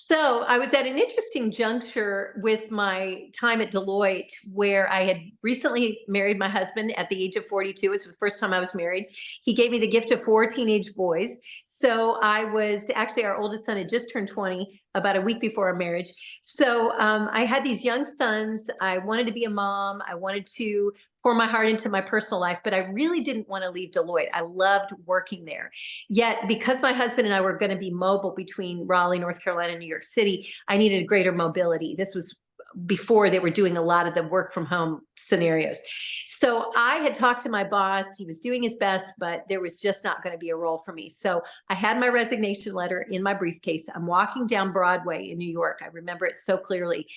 So I was at an interesting juncture with my time at Deloitte, where I had recently married my husband at the age of 42. It was the first time I was married. He gave me the gift of four teenage boys. So I was actually, our oldest son had just turned 20 about a week before our marriage. So I had these young sons. I wanted to be a mom. I wanted to pour my heart into my personal life, but I really didn't want to leave Deloitte. I loved working there. Yet, because my husband and I were going to be mobile between Raleigh, North Carolina, and New York City, I needed greater mobility. This was before they were doing a lot of the work from home scenarios. So I had talked to my boss. He was doing his best, but there was just not going to be a role for me. So I had my resignation letter in my briefcase. I'm walking down Broadway in New York. I remember it so clearly.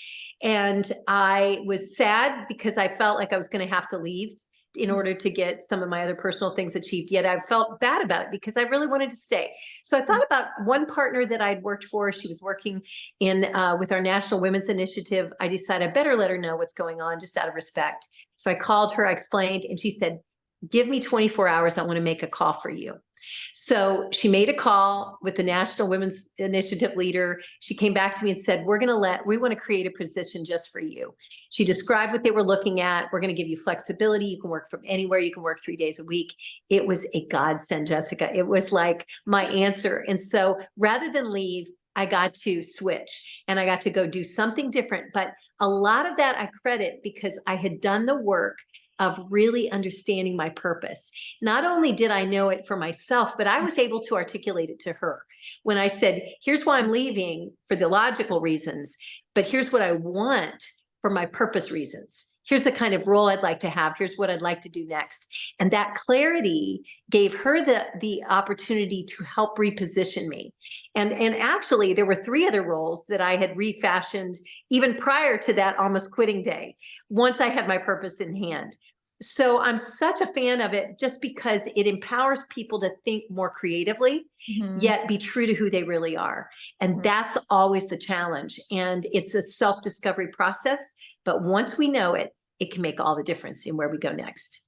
And I was sad because I felt like I was going to have to leave in order to get some of my other personal things achieved. Yet I felt bad about it because I really wanted to stay. So I thought about one partner that I'd worked for. She was working in with our National Women's Initiative. I decided I better let her know what's going on just out of respect. So I called her, I explained, and she said, give me 24 hours. I want to make a call for you. So she made a call with the National Women's Initiative leader. She came back to me and said, we want to create a position just for you. She described what they were looking at. We're going to give you flexibility. You can work from anywhere. You can work 3 days a week. It was a godsend, Jessica. It was like my answer. And so rather than leave, I got to switch and I got to go do something different. But a lot of that I credit because I had done the work of really understanding my purpose. Not only did I know it for myself, but I was able to articulate it to her. When I said, here's why I'm leaving for the logical reasons, but here's what I want for my purpose reasons. Here's the kind of role I'd like to have. Here's what I'd like to do next. And that clarity gave her the opportunity to help reposition me. And actually, there were 3 other roles that I had refashioned even prior to that almost quitting day, once I had my purpose in hand. So I'm such a fan of it just because it empowers people to think more creatively, yet be true to who they really are. And that's always the challenge. And it's a self-discovery process. But once we know it, it can make all the difference in where we go next.